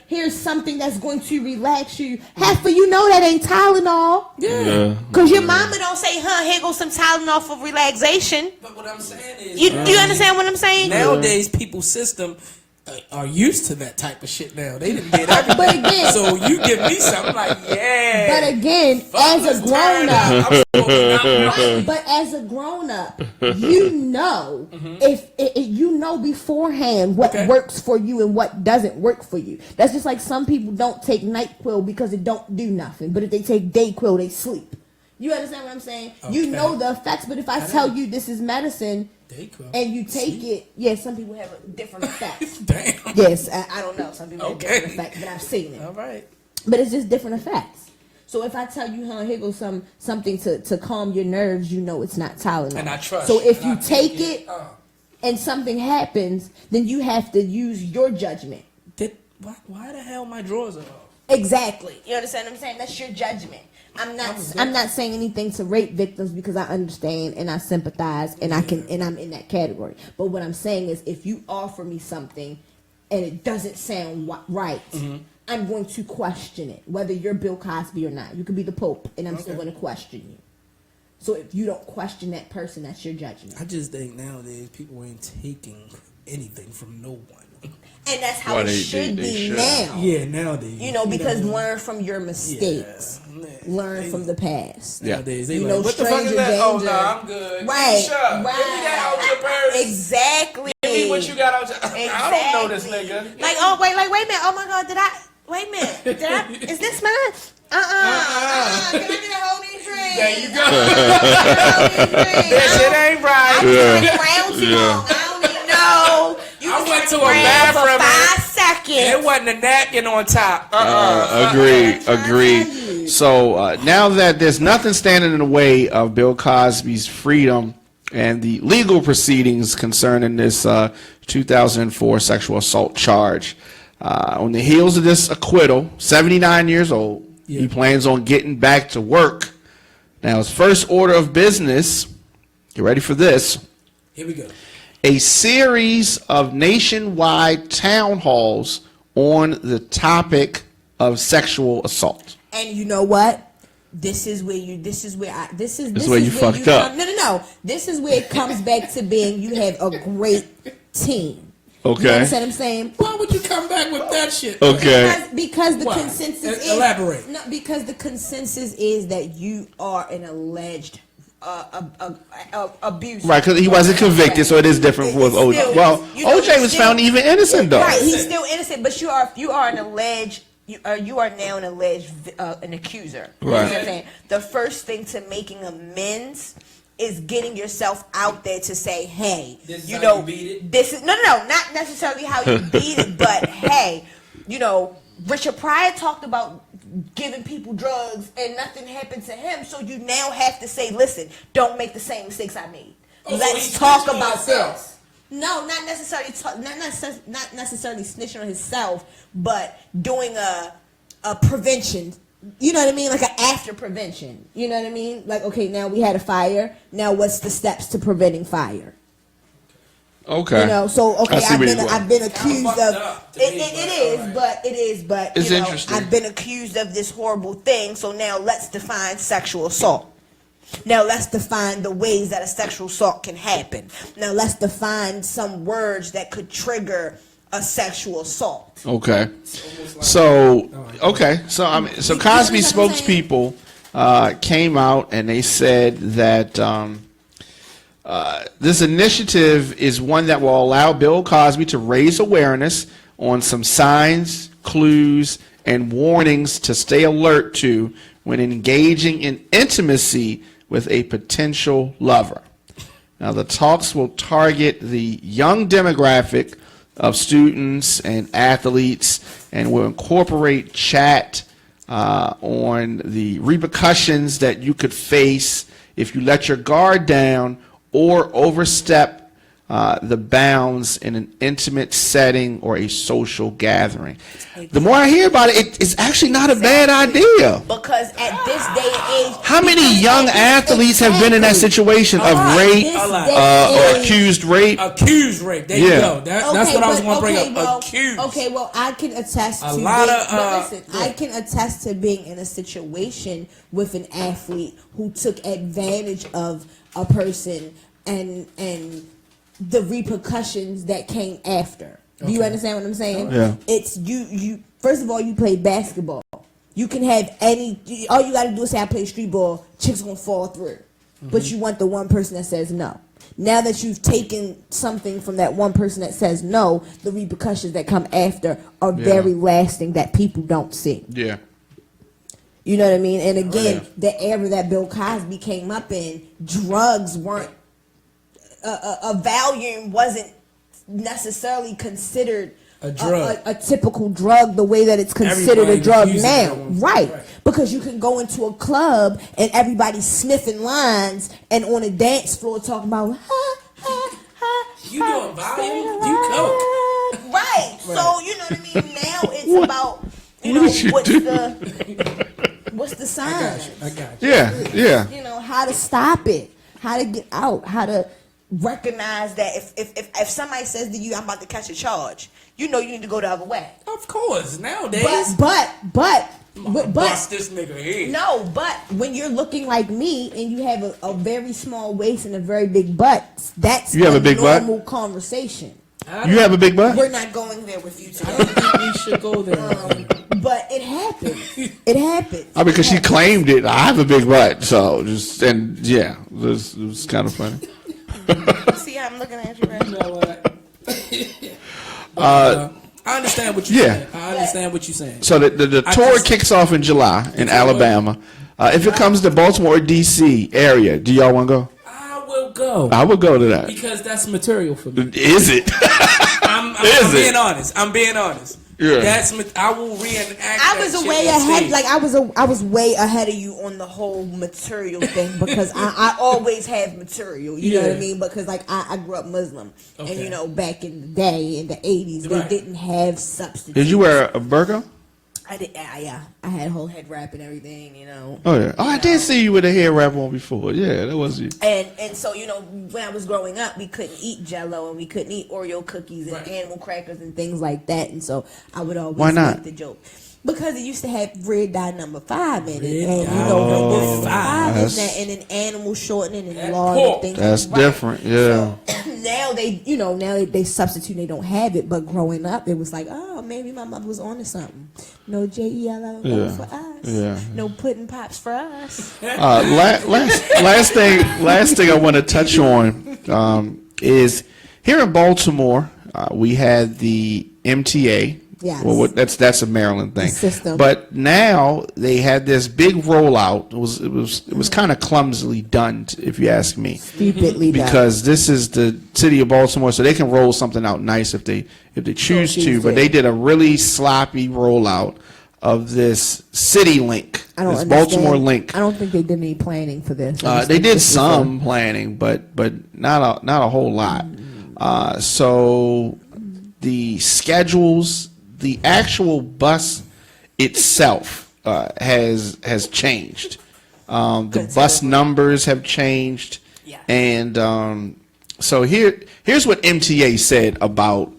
here's something that's going to relax you. Half of you know that ain't Tylenol. Yeah. Cause your mama don't say, here goes some Tylenol for relaxation. But what I'm saying is, You understand what I'm saying? nowadays people's system are used to that type of shit now. They didn't get everything. But again- so you give me something like, yeah. But again, as a grown up, I'm smoking out. right, but as a grown up, if you know beforehand what works for you and what doesn't work for you. That's just like some people don't take NyQuil because it don't do nothing, but if they take DayQuil, they sleep. You understand what I'm saying? Okay. You know the effects, but if I tell you this is medicine DayQuil. and you take it, some people have different effects. Damn. Yes, I don't know. Some people have Okay. different effects, but I've seen it. All right. But it's just different effects. So if I tell you, here goes something to calm your nerves, it's not Tylenol. And I trust So you, if and you I take take it it, and something happens, then you have to use your judgment. Why the hell my drawers are off? Exactly. You understand what I'm saying? That's your judgment. I'm not saying anything to rape victims because I understand and I sympathize and and I'm in that category. But what I'm saying is if you offer me something and it doesn't sound right, I'm going to question it, whether you're Bill Cosby or not. You could be the Pope, and I'm still going to question you. So if you don't question that person, that's your judgment. I just think nowadays people ain't taking anything from no one. And that's how it should be now. Yeah, nowadays. Because learn from your mistakes. Yeah. Learn from the past. Nowadays, they You like, know, what the fuck is stranger that? Oh, danger. no, I'm good. Right, Keisha, right. Give me that out your purse. Exactly. Give me what you got out your... I don't know this nigga. Like, wait a minute. Oh my God, wait a minute. Is this mine? Can I get a whole new drink? There you go. This shit ain't right. I was running around too long. I don't even know. I went to a bathroom for 5 seconds. It wasn't a napkin on top. Agreed. So now that there's nothing standing in the way of Bill Cosby's freedom and the legal proceedings concerning this 2004 sexual assault charge, on the heels of this acquittal, 79 years old, he plans on getting back to work. Now, his first order of business, get ready for this. Here we go. A series of nationwide town halls on the topic of sexual assault. And you know what? This is where you fucked up. No. This is where it comes back to being you have a great team. Okay. You understand what I'm saying? Why would you come back with that shit? Okay. Because the consensus is elaborate. No, because the consensus is that you are an alleged abuse. Right, because he wasn't convicted, so it is different with OJ. Well, OJ was found even innocent, though. Right, he's still innocent, but you are an alleged. You are now an alleged an accuser. You know what I'm saying? The first thing to making amends is getting yourself out there to say, hey, this is you how know, you beat it? this is not necessarily how you beat it, but hey, you know, Richard Pryor talked about giving people drugs and nothing happened to him, so you now have to say, listen, don't make the same mistakes I made. Let's talk about this. No, not necessarily not necessarily snitching on himself, but doing a prevention. You know what I mean? Like an after prevention. You know what I mean? Like, okay, now we had a fire. Now what's the steps to preventing fire? Okay. You know, so okay, I've been accused of it is, but it's you know, interesting. I've been accused of this horrible thing, so now let's define sexual assault. Now let's define the ways that a sexual assault can happen. Now let's define some words that could trigger a sexual assault. Okay. So Cosby's spokespeople came out and they said that this initiative is one that will allow Bill Cosby to raise awareness on some signs, clues, and warnings to stay alert to when engaging in intimacy with a potential lover. Now, the talks will target the young demographic of students and athletes and will incorporate chat on the repercussions that you could face if you let your guard down or overstep the bounds in an intimate setting or a social gathering. The more I hear about it, it's actually not a bad idea. Because at this day and age, how many young athletes have been in that situation of rape or accused rape? Accused rape. There you go. That's what I was going to bring up. Accused. Okay, well, I can attest to I can attest to being in a situation with an athlete who took advantage of a person and the repercussions that came after. Do you understand what I'm saying? Yeah. It's you first of all, you play basketball. You can have all you gotta do is say I play street ball, chicks gonna fall through. But you want the one person that says no. Now that you've taken something from that one person that says no, the repercussions that come after are very lasting that people don't see. Yeah. You know what I mean? And again, the era that Bill Cosby came up in, drugs weren't a Valium wasn't necessarily considered a drug, a typical drug the way that it's considered a drug now. Right. Because you can go into a club and everybody's sniffing lines and on a dance floor talking about you doing Valium, you coke. Right. So you know what I mean? Now it's about what's the sign? I got you. Yeah. You know, how to stop it, how to get out, how to recognize that if somebody says to you, I'm about to catch a charge, you know you need to go the other way. Of course, nowadays. But bust this nigga head. No, but when you're looking like me and you have a very small waist and a very big butt, that's you have a big normal butt? Conversation. You have a big butt? We're not going there with you today. I don't think we should go there. But it happens. It happens. I mean, because she claimed it. I have a big butt, so it was kind of funny. See how I'm looking at you right now? I understand what you're saying. I understand what you're saying. So the tour kicks off in July in Alabama. If it comes to Baltimore or DC area, do y'all want to go? I will go. I would go to that. Because that's material for me. Is it? I'm being honest. I'm being honest. Yeah. I will reenact. I was way ahead. Like I was way ahead of you on the whole material thing because I always have material. You know what I mean? Because like I grew up Muslim, and back in the day in the 80s, they didn't have substitutes. Did you wear a burqa? I did. Yeah, I had a whole head wrap and everything. Oh yeah. Oh, I did see you with a head wrap on before. Yeah, that was you. And so when I was growing up, we couldn't eat Jell-O and we couldn't eat Oreo cookies and animal crackers and things like that. And so I would always make the joke. Because it used to have red dye number 5 in it, and number 5 is that, and an animal shortening and lard and things. That's different, yeah. So, now they substitute, they don't have it. But growing up, it was like, oh, maybe my mother was on to something. No Jello for us. Yeah. No pudding pops for us. Last thing I want to touch on is here in Baltimore, we had the MTA. Yes. Well, that's a Maryland thing. System. But now they had this big rollout. It was kind of clumsily done, if you ask me. Stupidly done. Because this is the city of Baltimore, so they can roll something out nice if they choose to. But they did a really sloppy rollout of this city link, this Baltimore link. I don't think they did any planning for this. They did some planning, but not a whole lot. So the schedules. The actual bus itself has changed. The bus numbers have changed, and so here's what MTA said about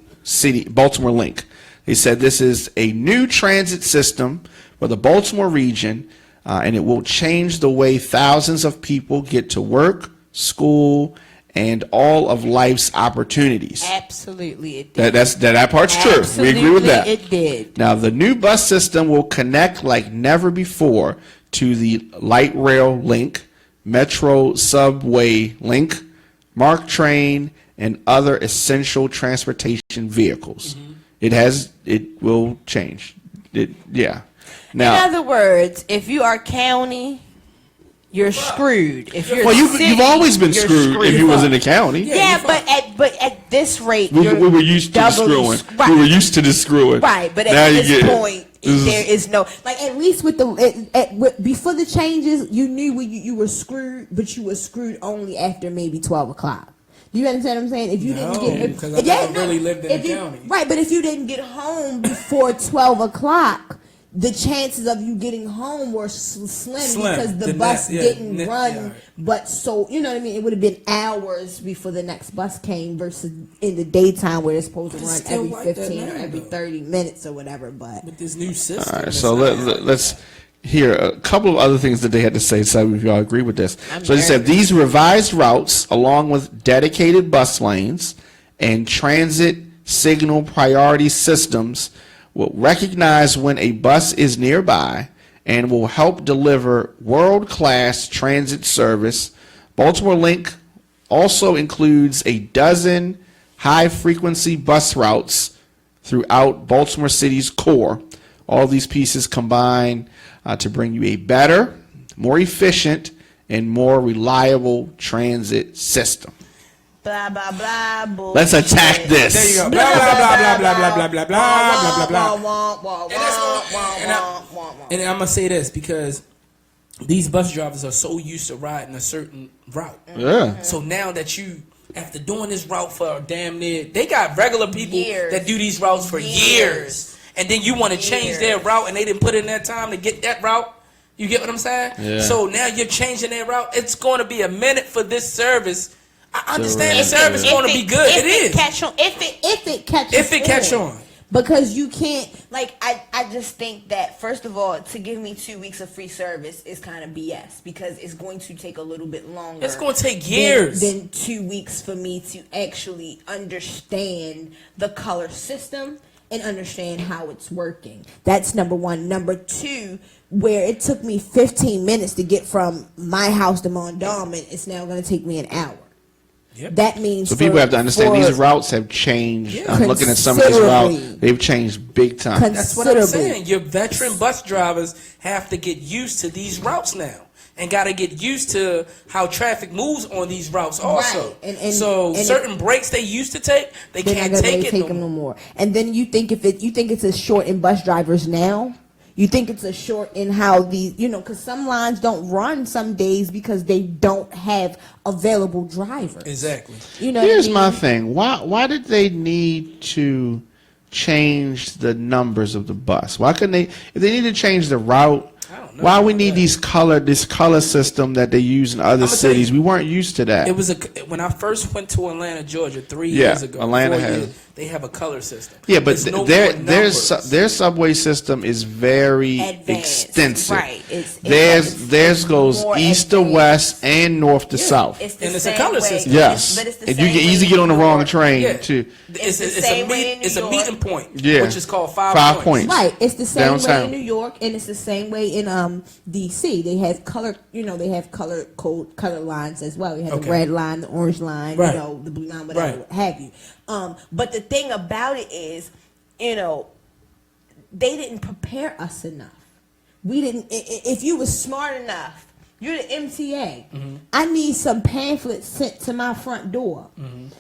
Baltimore Link. They said this is a new transit system for the Baltimore region, and it will change the way thousands of people get to work, school, and all of life's opportunities. Absolutely, it did. That part's Absolutely, true. We agree with that. It did. Now, the new bus system will connect like never before to the light rail link, metro subway link, MARC train, and other essential transportation vehicles. Mm-hmm. It will change. Now, in other words, if you are county, you're screwed. If you're you've always been screwed if you was in the county. Yeah, but at this rate, we were used to the screwing. Right. We were used to the screwing. Right, but at this point, there is no at least with before the changes, you knew you were screwed, but you were screwed only after maybe 12 o'clock. You understand what I'm saying? If you didn't get because I never really lived in the county. Right, but if you didn't get home before 12 o'clock. The chances of you getting home were slim because the bus didn't run. But so, you know what I mean? It would have been hours before the next bus came versus in the daytime where it's supposed to run every 15 or every 30 minutes or whatever. But with this new system. All right, so let's hear a couple of other things that they had to say. So if y'all agree with this. So they said these revised routes, along with dedicated bus lanes and transit signal priority systems, will recognize when a bus is nearby and will help deliver world-class transit service. Baltimore Link also includes a dozen high-frequency bus routes throughout Baltimore City's core. All these pieces combine to bring you a better, more efficient, and more reliable transit system. Blah blah blah. Bullshit. Let's attack this. There you go. Blah blah blah blah blah blah blah blah blah blah. And I'm gonna say this because these bus drivers are so used to riding a certain route. Yeah. So now that after doing this route for damn near, they got regular people that do these routes for years, and then you want to change their route, and they didn't put in that time to get that route. You get what I'm saying? Yeah. So now you're changing their route. It's going to be a minute for this service. I understand the service is going to be good. It is. If it catch on. Because you can't, I just think that, first of all, to give me 2 weeks of free service is kind of BS. Because it's going to take a little bit longer. It's going to take years. Than 2 weeks for me to actually understand the color system and understand how it's working. That's number one. Number two, where it took me 15 minutes to get from my house to Mondawmin, it's now going to take me an hour. Yep. That means So people have to understand these for routes have changed. Yeah. I'm looking at some of these routes; Considerably. they've changed big time. That's what I'm considerably. saying. Your veteran bus drivers have to get used to these routes now. And got to get used to how traffic moves on these routes also. Right. And so and certain breaks they used to take, they they're can't not gonna take it take them no more. And then you think you think it's a short in bus drivers now. You think it's a short in how these, because some lines don't run some days because they don't have available drivers. Exactly. Here's what I my mean? thing: why did they need to change the numbers of the bus? Why couldn't they? If they need to change the route. I don't know Why we about need that. this color system that they use in other tell cities? you, We weren't used to that. It was when I first went to Atlanta, Georgia, 3 Yeah, years ago. Atlanta 4 has- years, they have a color system. Yeah, but There's no their more numbers. their subway system is very Advanced. extensive. Right. It's Theirs goes more east to advanced. west and north to south. It's the And it's a same color way- system. Yes, but it's the and you same can way easily in get on the New wrong York. train Yeah. too. It's the same way in New It's a York. meeting point, Yeah. which is called 5 5 points. points. Right, it's the same way Downtown. in New York, and it's the same way in DC. They have color, they have color lines as well. You have Okay. the red line, the orange line, Right. the blue line, whatever, Right. what have you. But the thing about it is, they didn't prepare us enough. We didn't. If you were smart enough, you're the MTA. Mm-hmm. I need some pamphlets sent to my front door.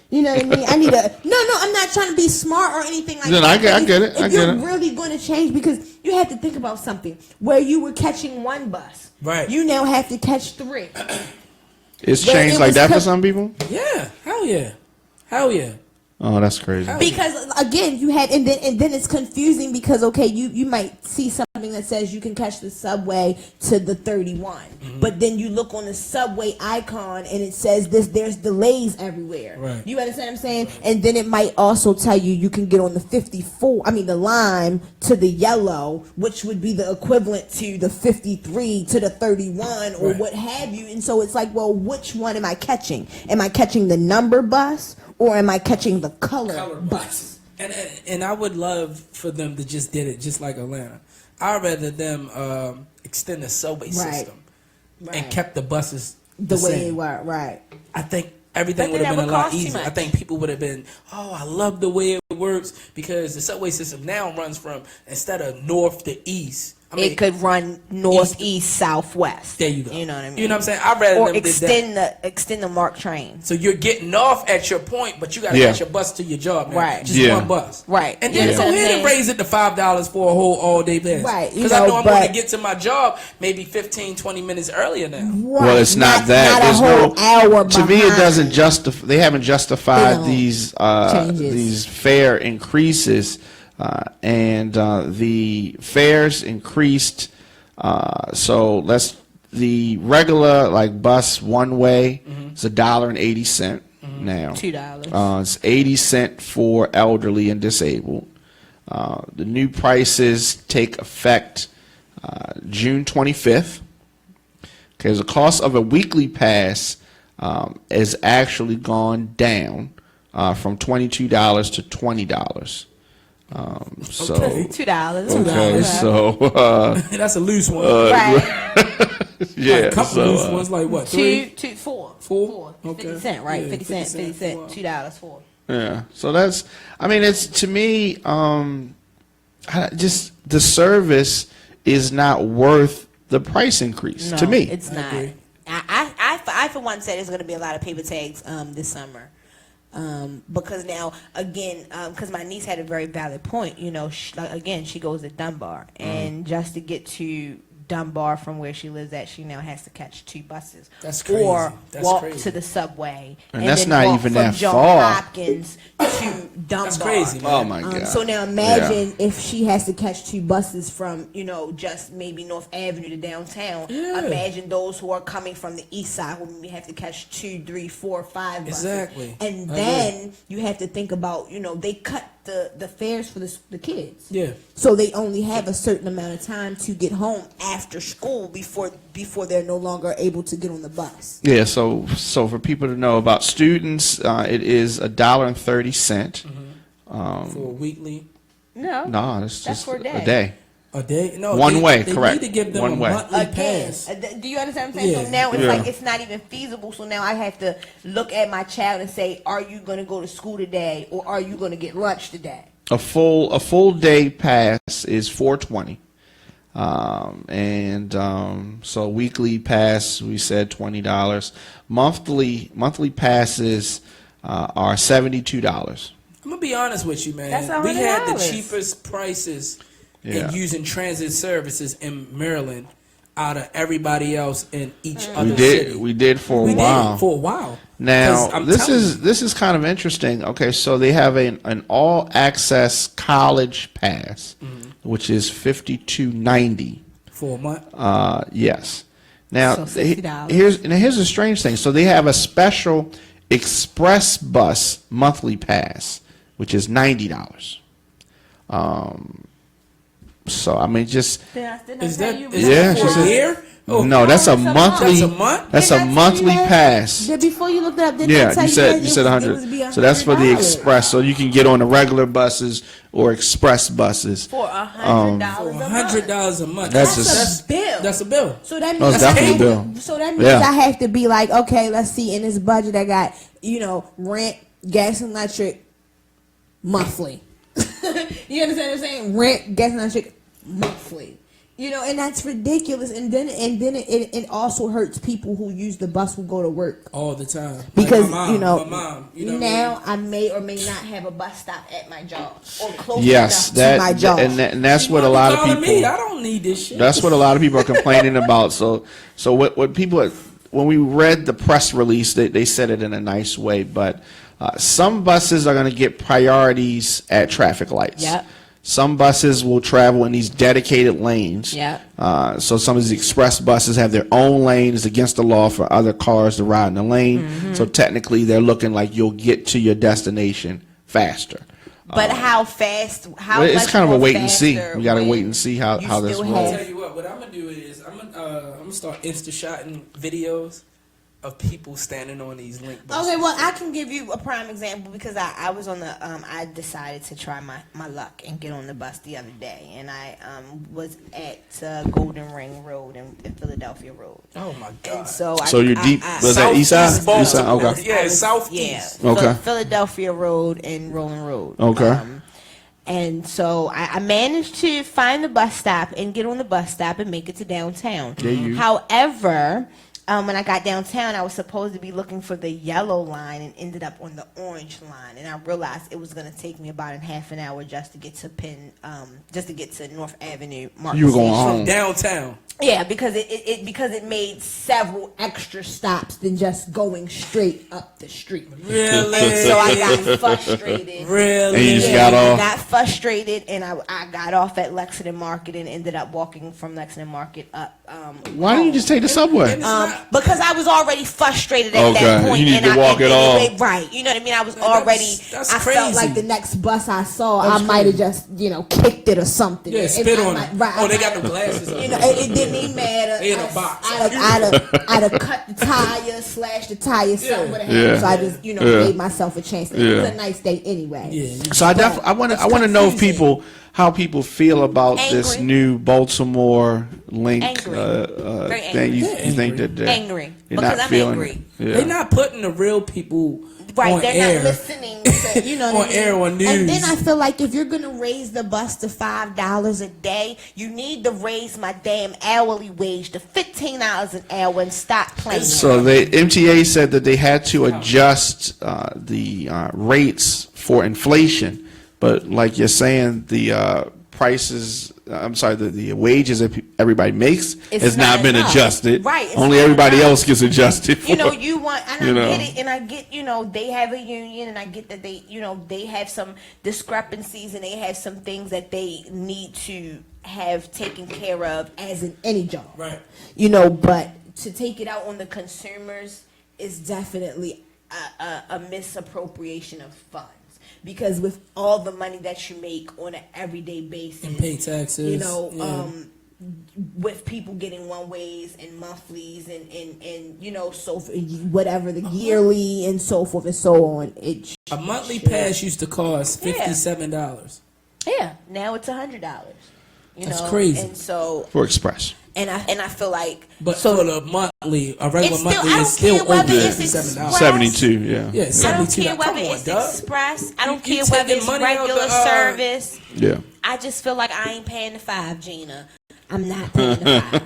You know what I mean? I need a no. I'm not trying to be smart or anything like No, that. I get But it. I If get you're it. really going to change, because you have to think about something where you were catching one bus, Right. You now have to catch 3. It's Well, changed it like was that for co- some people. Yeah, hell yeah, hell yeah. Oh, that's crazy. Because again, you had and then it's confusing because you might see something that says you can catch the subway to the 31, but then you look on the subway icon and it says there's delays everywhere. Right. You understand what I'm saying? And then it might also tell you can get on the 54. I mean the lime to the yellow, which would be the equivalent to the 53 to the 31 or Right. what have you. And so it's like, well, which one am I catching? Am I catching the number bus? Or am I catching the color bus? And I would love for them to just did it just like Atlanta. I'd rather them extend the subway system and kept the buses The way same. they were, right? I think everything But would then have that been a would lot cost too easier. I much. think people would have been, I love the way it works because the subway system now runs from instead of north to east. I mean, It could run north, east, south, west. there you go. You know what I mean? You know what I'm saying? I'd rather Or them did that. extend the MARC train. So you're getting off at your point, but you got to Yeah. catch your bus to your job now. Right. Just Yeah. one bus. Right. And You then go understand what I'm ahead and saying? raise it to $5 for a whole all-day pass. Right, you Because I know know, I'm going to but- get to my job maybe 15, 20 minutes earlier now. Right. Well, it's not that. Not There's a whole no hour. To me, it behind. doesn't justify. They haven't justified No. these Changes. fare increases, and the fares increased. So the regular like bus one way is $1.80 now. $2. It's 80 cents for elderly and disabled. The new prices take effect June 25th. Okay, the cost of a weekly pass has actually gone down from $22 to $20. So Okay. $2. okay, so That's a loose one. Right. yeah, a couple so, loose ones, like what? Three? Four. Four? 50 Okay. cent, right? Yeah, 50 cent, 50 50 cent, wow. $2 for. yeah, so that's. I mean, it's to me. Just the service is not worth the price increase No, to me. it's not. agree. I for one said there's going to be a lot of paper tags this summer. Because now, again, because my niece had a very valid point. Again, she goes to Dunbar, and just to get to Dunbar from where she lives at, she now has to catch 2 buses. That's crazy. Or That's walk crazy. to the subway. And that's then not walk even from that Johns far. Hopkins to Dunbar. That's crazy, man. Oh my god! So now imagine if she has to catch 2 buses from, just maybe North Avenue to downtown. Yeah. Imagine those who are coming from the east side who maybe have to catch 2, 3, 4, 5 buses. Exactly. And I then you have to think about, they cut the fares for the kids. Yeah. So they only have a certain amount of time to get home after school before they're no longer able to get on the bus. Yeah, so for people to know about students, it is $1.30. For a weekly. No. No, it's That's just for a day. a day. A day? No, One way, they correct. need to give them One a way. monthly Again, pass. do you understand what I'm saying? Yeah. So now it's Yeah. like it's not even feasible. So now I have to look at my child and say, are you going to go to school today, or are you going to get lunch today? A full day pass is $420. So weekly pass, we said $20. Monthly passes are $72. I'm gonna be honest with you, man. That's We had the $100. cheapest prices Yeah. in using transit services in Maryland out of everybody else in each We other did city. we did for a We while. did for a while. Now 'Cause I'm this telling is you, this is kind of interesting. Okay, so they have an all access college pass, which is $52.90. for a month. Yes. Now So $60. here's a strange thing. So they have a special express bus monthly pass, which is $90. So I mean, just Is that Yeah, that she for said- a year? Oh, no, that's a that's a month. monthly. That's a month? That's Didn't I a tell monthly you that? pass. Before you looked it up, didn't I Yeah, tell you said that you said it 100. would be So that's for the $100? express. So you can get on the regular buses or express buses. For $100 For a month. $100 a month. That's That's a bill. That's a bill. So that No, means it's I definitely have a bill. to, so that means Yeah. I have to be like, okay, let's see, in this budget I got, rent, gas and electric monthly. You understand what I'm saying? Rent, gas and electric monthly. And that's ridiculous. And then it also hurts people who use the bus who go to work. All the time. Because Like my mom, now I may or may not have a bus stop at my job or close Yes, enough to my job. and that's what a lot of people. Me, I don't need this shit. That's what a lot of people are complaining about. So what people, when we read the press release, they said it in a nice way, but some buses are going to get priorities at traffic lights. Yep. Some buses will travel in these dedicated lanes. Yep. So some of these express buses have their own lanes against the law for other cars to ride in the lane. Mm-hmm. So technically, they're looking like you'll get to your destination faster. But how fast? How Well, it's much kind of a more wait and see. faster We got to when wait and see how you this still rolls. I'll have- tell you what I'm gonna do is I'm gonna start insta-shotting videos of people standing on these link buses. Okay, well, I can give you a prime example because I was on the I decided to try my luck and get on the bus the other day, and I was at Golden Ring Road and Philadelphia Road. Oh my god. And so You're deep. Was that east side? Southeast East side? Baltimore. Okay. Yeah, I was- southeast. Yeah, Okay. Philadelphia Road and Rolling Road. Okay. And so I managed to find the bus stop and get on the bus stop and make it to downtown. However, when I got downtown, I was supposed to be looking for the yellow line and ended up on the orange line. And I realized it was going to take me about a half an hour just to get to just to get to North Avenue. Market You were going Station. home. Downtown. Yeah, because it made several extra stops than just going straight up the street. Really? And so I got frustrated. Really? And you just Yeah, got I off. got frustrated, and I got off at Lexington Market and ended up walking from Lexington Market up. Why don't you just take the subway? Because I was already frustrated at Okay, that point. you need and to walk it off. anyway, right. You know what I mean? I was already. that's I felt crazy. like the next bus I saw, That's I might have crazy. just kicked it or something. Yeah, And spit I on might- it. right, Oh, they I got might- the glasses on. it didn't even matter. They in a box. I'd have cut the tire, slashed the tire, something would have happened. Yeah. So I just, Yeah. gave myself a chance. It was Yeah. a nice day anyway. Yeah. So I want to know if confusing. how people feel about this Angry. new Baltimore link Angry. Very thing. angry. You They're think that they're, Angry. you're Because not I'm feeling angry. it? Yeah. They're not putting the real people Right, on they're air. not listening to, On what I mean? air, on And then news. I feel like if you're going to raise the bus to $5 a day, you need to raise my damn hourly wage to $15 an hour and stop playing. So the MTA said that they had to adjust the rates for inflation, but like you're saying, the prices. I'm sorry, the wages that everybody makes It's has not not been enough. adjusted. Right, it's Only not everybody enough. else gets adjusted. For, You want, and you I know. get it, and I get, they have a union, and I get that they have some discrepancies, and they have some things that they need to have taken care of, as in any job. Right. But to take it out on the consumers is definitely a misappropriation of funds. Because with all the money that you make on an everyday basis, And pay taxes. Yeah. with people getting one ways and monthlies and so whatever the yearly and so forth and so on, A monthly pass used to cost $57. Yeah, now it's $100. You That's know, crazy. And so For Express. and I feel like But so for the monthly, a regular It's still- monthly I is don't still care whether over it's $57. Express. 72, yeah. Yeah, I don't 72. care Come whether on, it's dog. Express. I don't You care whether taking it's money out regular the, service. Yeah. I just feel like I ain't paying the $5, Gina. I'm not paying the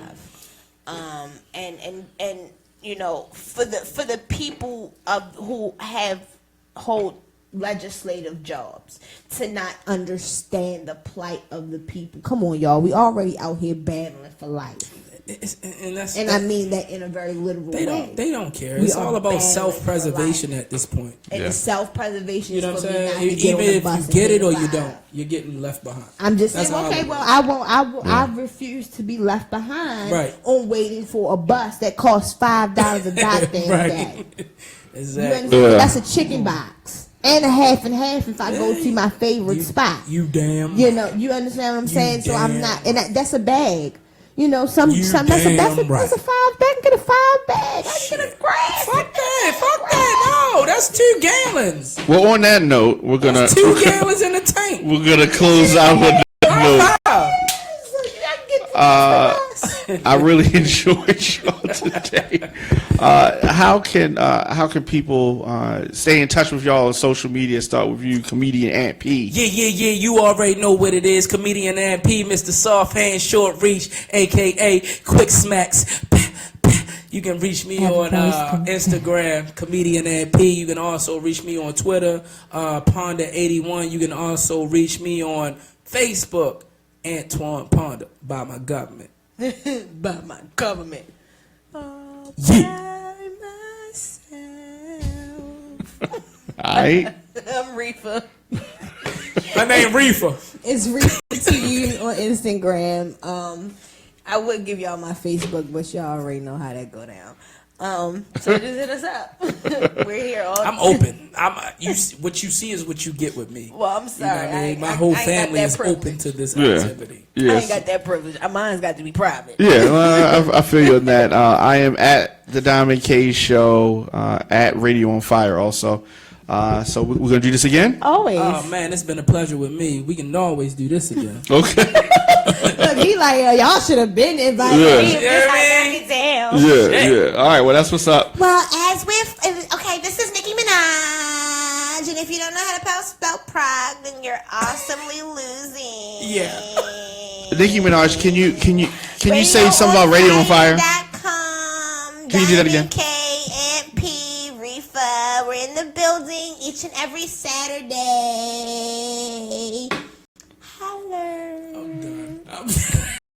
$5. And you know, for the people who hold legislative jobs to not understand the plight of the people. Come on, y'all. We already out here battling for life. And I mean that in a very literal way. They don't care. We It's are all about battling self-preservation for life. at this point. And the self-preservation You know is what I'm for me not saying? to get on Even the if bus you and get it or alive. you don't, you're getting left behind. I'm just That's saying, how I okay, look well, at it. I refuse to be left behind Right. on waiting for a bus that costs $5 a goddamn Right. day. You Exactly. understand? Yeah. That's a chicken box. And a half and half if I go to my favorite spot. You damn. You know, you understand what I'm saying? So I'm damn not, and that's a bag. You know, that's a damn $5 right. bag. I can get a 5 bag. I can get a grand. Fuck that. No, that's 2 gallons. Well, on that note, we're gonna 2 gallons in the tank. we're gonna close out with that note. I really enjoyed y'all today. How can people stay in touch with y'all on social media? Start with you, comedian Aunt P. Yeah. You already know what it is. Comedian MP, Mr. Soft Hand, Short Reach, a.k.a. Quick Smacks. You can reach me on Instagram, Comedian MP. You can also reach me on Twitter, Ponder81. You can also reach me on Facebook, Antoine Ponder, by my government. By my government. Yeah. By myself. All right. I'm Reefa. My name Reefa. It's Reefa TV on Instagram. I would give y'all my Facebook, but y'all already know how that go down. So just hit us up. We're here all. I'm open. What you see is what you get with me. Well, I'm sorry. You know what I mean? My I whole ain't got family that is privilege. open to this Yeah. activity. I Yes. ain't got that privilege. Mine's got to be private. Yeah, well, I feel you on that. I am at the Diamond K Show, at Radio on Fire also. So we're going to do this again? Always. Oh man, it's been a pleasure with me. We can always do this again. Okay. Look, he like, y'all should have been invited. Yeah. Me, You know what I I mean? Yeah. All right, well, that's what's up. Well, as with, okay, this is Nicki Minaj, and if you don't know how to spell Prague, then you're awesomely losing. Yeah. Nicki Minaj, can you say something about Radio on Fire? Can you do that again? K and P Reefa. We're in the building each and every Saturday. Hello. I'm done.